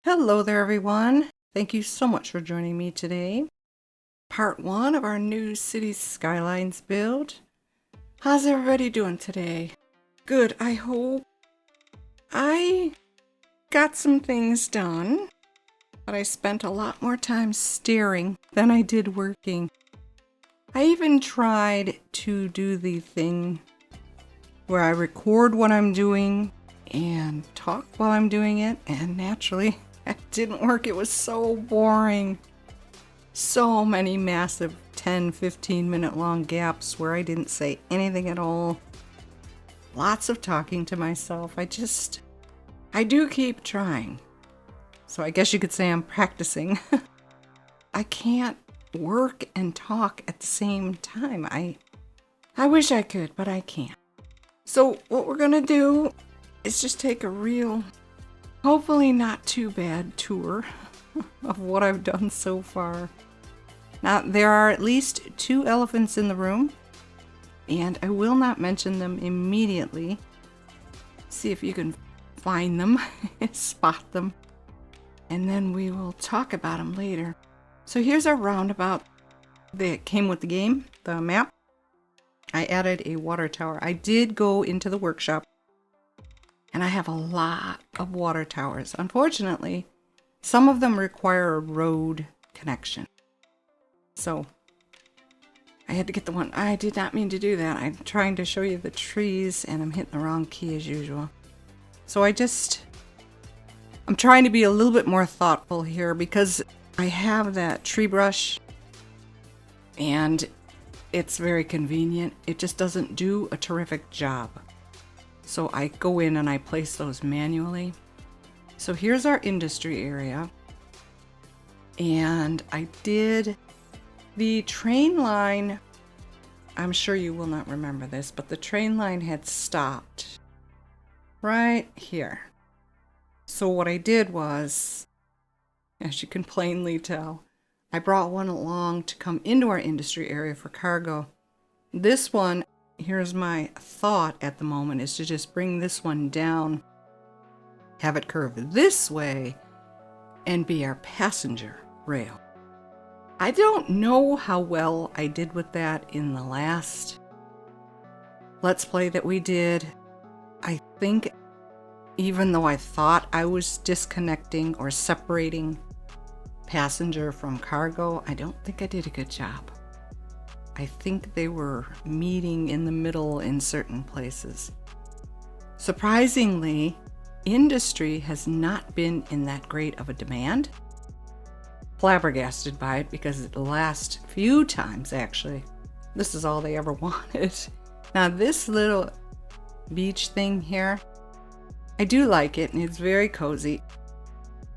Hello there, everyone. Thank you so much for joining me today. Part 1 of our new City Skylines build. How's everybody doing today? Good, I hope. I got some things done, but I spent a lot more time staring than I did working. I even tried to do the thing where I record what I'm doing and talk while I'm doing it, and naturally, it didn't work. It was so boring. So many massive 10-15 minute long gaps where I didn't say anything at all. Lots of talking to myself. I do keep trying. So I guess you could say I'm practicing. I can't work and talk at the same time. I wish I could, but I can't. So what we're gonna do is just take a real, hopefully not too bad tour of what I've done so far. Now, there are at least 2 elephants in the room, and I will not mention them immediately. See if you can find them, spot them, and then we will talk about them later. So here's our roundabout that came with the game, the map. I added a water tower. I did go into the workshop, and I have a lot of water towers. Unfortunately, some of them require a road connection. So I had to get the one. I did not mean to do that. I'm trying to show you the trees and I'm hitting the wrong key as usual. So I'm trying to be a little bit more thoughtful here because I have that tree brush and it's very convenient. It just doesn't do a terrific job. So I go in and I place those manually. So here's our industry area. And I did the train line. I'm sure you will not remember this, but the train line had stopped right here. So what I did was, as you can plainly tell, I brought one along to come into our industry area for cargo. This one, here's my thought at the moment, is to just bring this one down, have it curve this way, and be our passenger rail. I don't know how well I did with that in the last Let's Play that we did. I think even though I thought I was disconnecting or separating passenger from cargo, I don't think I did a good job. I think they were meeting in the middle in certain places. Surprisingly, industry has not been in that great of a demand. Flabbergasted by it because the last few times, actually, this is all they ever wanted. Now this little beach thing here, I do like it and it's very cozy.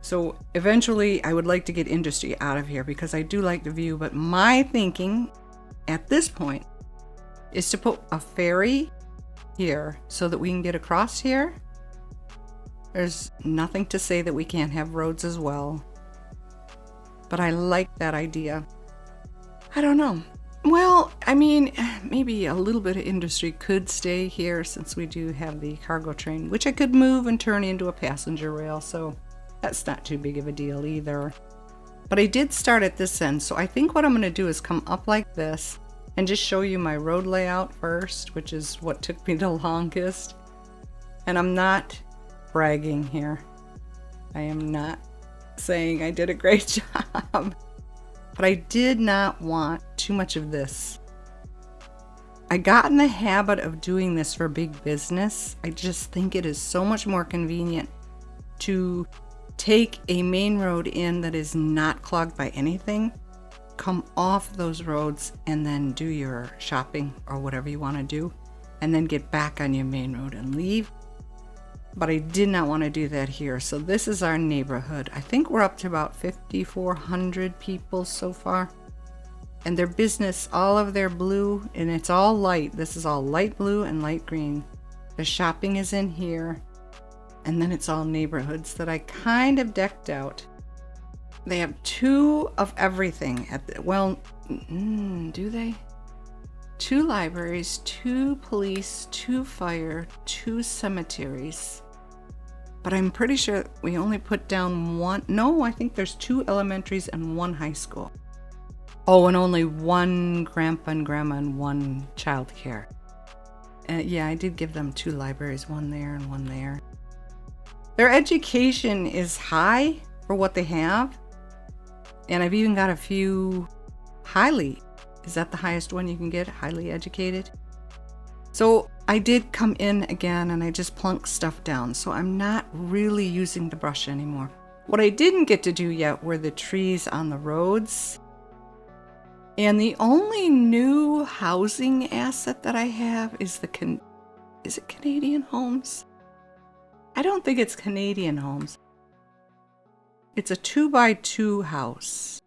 So eventually I would like to get industry out of here because I do like the view, but my thinking at this point is to put a ferry here so that we can get across here. There's nothing to say that we can't have roads as well. But I like that idea. I don't know. Well, I mean, maybe a little bit of industry could stay here since we do have the cargo train, which I could move and turn into a passenger rail, so that's not too big of a deal either. But I did start at this end, so I think what I'm going to do is come up like this and just show you my road layout first, which is what took me the longest. And I'm not bragging here. I am not saying I did a great job, but I did not want too much of this. I got in the habit of doing this for big business. I just think it is so much more convenient to take a main road in that is not clogged by anything, come off those roads and then do your shopping or whatever you want to do, and then get back on your main road and leave. But I did not want to do that here. So this is our neighborhood. I think we're up to about 5,400 people so far. And their business, all of their blue, and it's all light. This is all light blue and light green. The shopping is in here. And then it's all neighborhoods that I kind of decked out. They have 2 of everything at the, well, do they? 2 libraries, 2 police, 2 fire, 2 cemeteries. But I'm pretty sure we only put down one. No, I think there's 2 elementaries and 1 high school. Oh, and only 1 grandpa and grandma and 1 childcare. Yeah, I did give them 2 libraries, 1 there and 1 there. Their education is high for what they have. And I've even got a few highly. Is that the highest one you can get? Highly educated? So I did come in again and I just plunked stuff down. So I'm not really using the brush anymore. What I didn't get to do yet were the trees on the roads. And the only new housing asset that I have is is it Canadian Homes? I don't think it's Canadian Homes. It's a 2x2 house.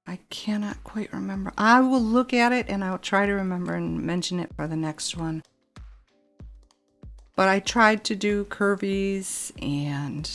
I cannot quite remember. I will look at it and I'll try to remember and mention it for the next one. But I tried to do curvies and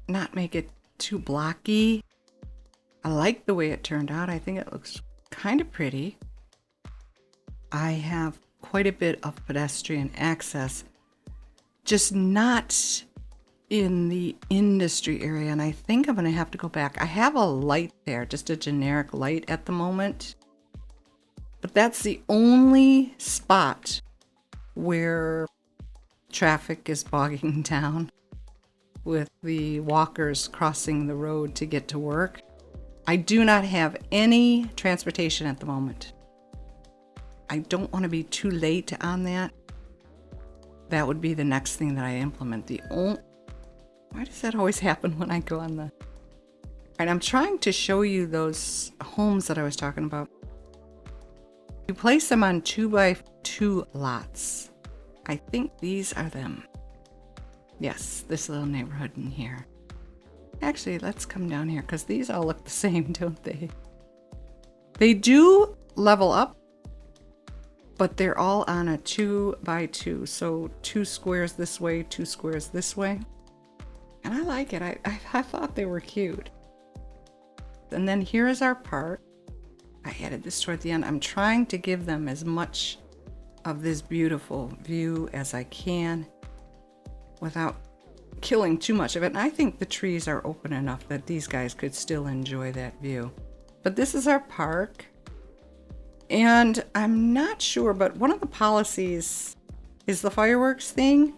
not make it too blocky. I like the way it turned out. I think it looks kind of pretty. I have quite a bit of pedestrian access, just not in the industry area, and I think I'm going to have to go back. I have a light there, just a generic light at the moment, but that's the only spot where traffic is bogging down with the walkers crossing the road to get to work. I do not have any transportation at the moment. I don't want to be too late on that. That would be the next thing that I implement. Why does that always happen when I go on the... Alright, I'm trying to show you those homes that I was talking about. You place them on 2x2 lots. I think these are them. Yes, this little neighborhood in here. Actually, let's come down here because these all look the same, don't they? They do level up, but they're all on a 2x2. So 2 squares this way, 2 squares this way. And I like it. I thought they were cute. And then here is our park. I added this toward the end. I'm trying to give them as much of this beautiful view as I can without killing too much of it. And I think the trees are open enough that these guys could still enjoy that view. But this is our park. And I'm not sure, but one of the policies is the fireworks thing.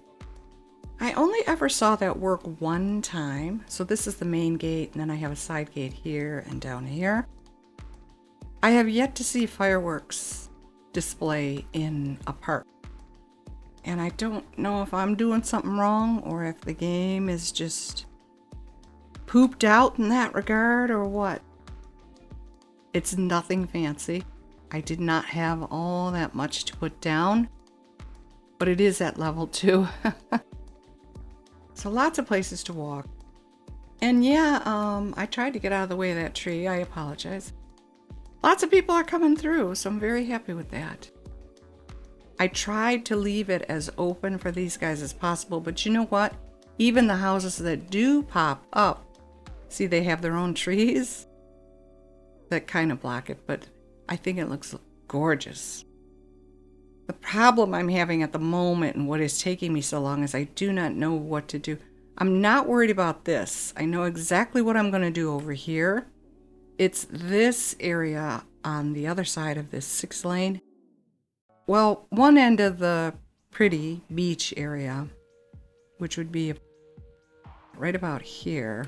I only ever saw that work one time. So this is the main gate, and then I have a side gate here and down here. I have yet to see fireworks display in a park. And I don't know if I'm doing something wrong or if the game is just pooped out in that regard or what. It's nothing fancy. I did not have all that much to put down, but it is at level 2. So lots of places to walk. And yeah, I tried to get out of the way of that tree. I apologize. Lots of people are coming through, so I'm very happy with that. I tried to leave it as open for these guys as possible, but you know what? Even the houses that do pop up, see, they have their own trees that kind of block it, but I think it looks gorgeous. The problem I'm having at the moment and what is taking me so long is I do not know what to do. I'm not worried about this. I know exactly what I'm going to do over here. It's this area on the other side of this 6-lane. Well, one end of the pretty beach area, which would be right about here,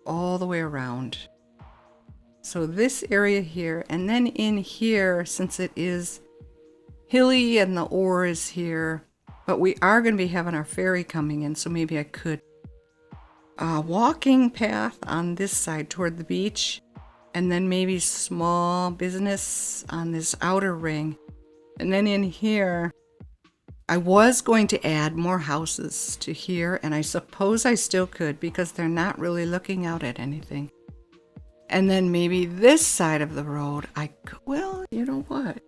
all the way around. So this area here, and then in here, since it is hilly and the ore is here, but we are going to be having our ferry coming in, so maybe I could walking path on this side toward the beach, and then maybe small business on this outer ring. And then in here, I was going to add more houses to here, and I suppose I still could because they're not really looking out at anything. And then maybe this side of the road, well, you know what?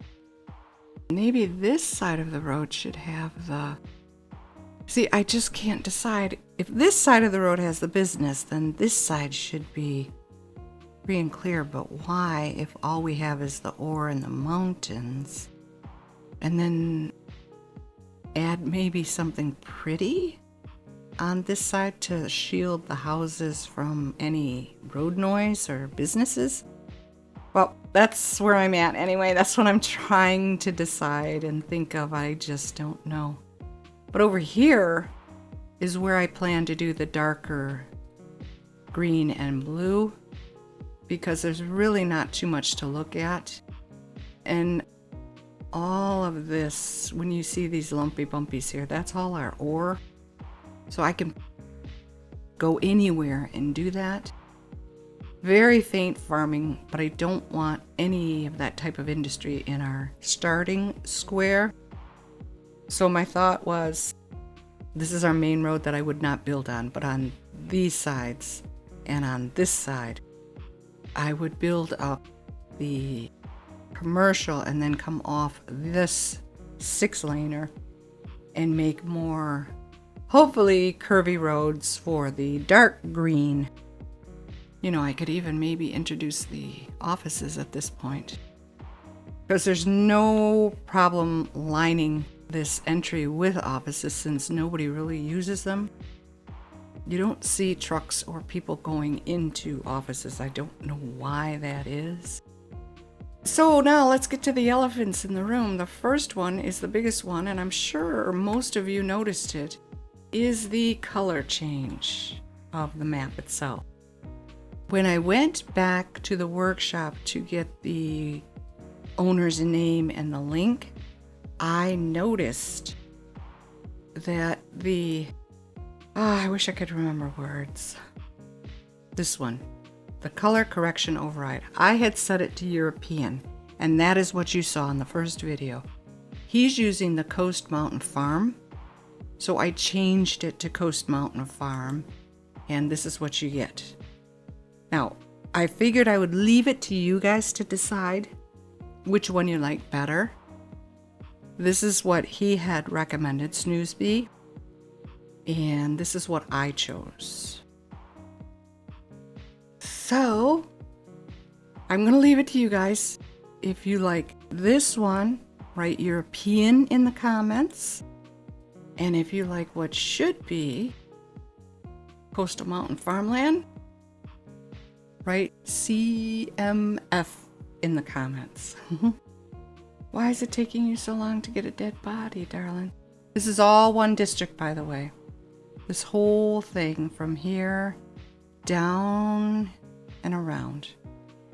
Maybe this side of the road should have the... See, I just can't decide. If this side of the road has the business, then this side should be free and clear. But why, if all we have is the ore and the mountains? And then add maybe something pretty? on this side to shield the houses from any road noise or businesses. Well, that's where I'm at anyway. That's what I'm trying to decide and think of. I just don't know. But over here is where I plan to do the darker green and blue, because there's really not too much to look at. And all of this, when you see these lumpy bumpies here, that's all our ore. So I can go anywhere and do that. Very faint farming, but I don't want any of that type of industry in our starting square. So my thought was, this is our main road that I would not build on, but on these sides and on this side, I would build up the commercial and then come off this 6-laner and make more, hopefully, curvy roads for the dark green. You know, I could even maybe introduce the offices at this point, because there's no problem lining this entry with offices since nobody really uses them. You don't see trucks or people going into offices. I don't know why that is. So now let's get to the elephants in the room. The first one is the biggest one, and I'm sure most of you noticed it, is the color change of the map itself. When I went back to the workshop to get the owner's name and the link, I noticed that I wish I could remember words. This one, the color correction override. I had set it to European, and that is what you saw in the first video. He's using the Coast Mountain Farm, so I changed it to Coast Mountain Farm, and this is what you get. Now, I figured I would leave it to you guys to decide which one you like better. This is what he had recommended, Snoozeby, and this is what I chose. So, I'm going to leave it to you guys. If you like this one, write European in the comments. And if you like what should be Coastal Mountain Farmland, write CMF in the comments. Why is it taking you so long to get a dead body, darling? This is all one district, by the way. This whole thing from here down and around.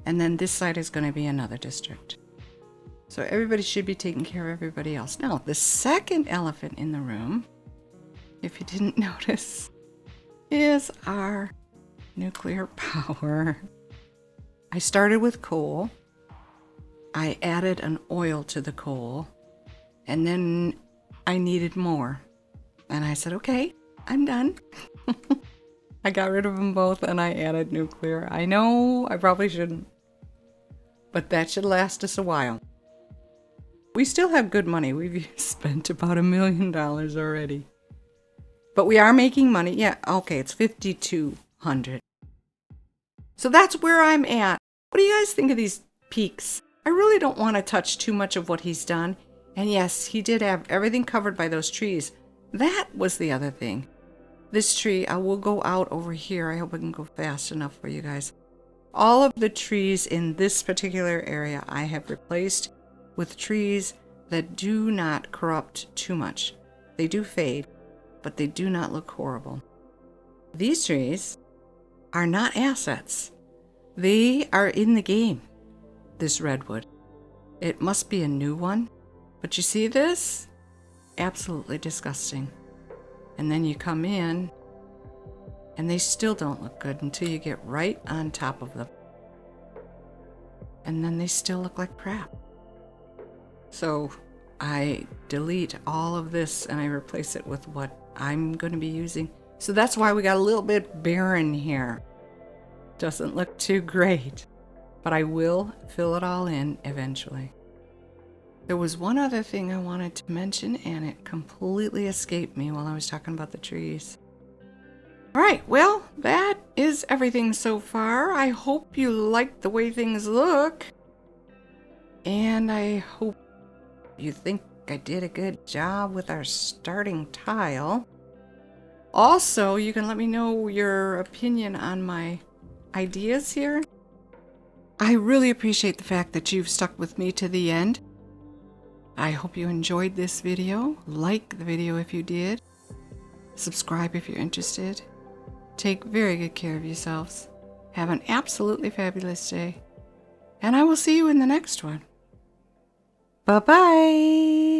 And then this side is going to be another district. So everybody should be taking care of everybody else. Now, the second elephant in the room, if you didn't notice, is our nuclear power. I started with coal. I added an oil to the coal, and then I needed more. And I said, okay, I'm done. I got rid of them both and I added nuclear. I know I probably shouldn't, but that should last us a while. We still have good money. We've spent about $1 million already. But we are making money. Yeah, okay, it's 5,200. So that's where I'm at. What do you guys think of these peaks? I really don't want to touch too much of what he's done. And yes, he did have everything covered by those trees. That was the other thing. This tree, I will go out over here. I hope I can go fast enough for you guys. All of the trees in this particular area I have replaced with trees that do not corrupt too much. They do fade, but they do not look horrible. These trees are not assets. They are in the game, this redwood. It must be a new one, but you see this? Absolutely disgusting. And then you come in, and they still don't look good until you get right on top of them. And then they still look like crap. So I delete all of this and I replace it with what I'm going to be using. So that's why we got a little bit barren here. Doesn't look too great, but I will fill it all in eventually. There was one other thing I wanted to mention, and it completely escaped me while I was talking about the trees. All right, well, that is everything so far. I hope you like the way things look. And I hope you think I did a good job with our starting tile. Also, you can let me know your opinion on my ideas here. I really appreciate the fact that you've stuck with me to the end. I hope you enjoyed this video. Like the video if you did. Subscribe if you're interested. Take very good care of yourselves. Have an absolutely fabulous day. And I will see you in the next one. Bye-bye.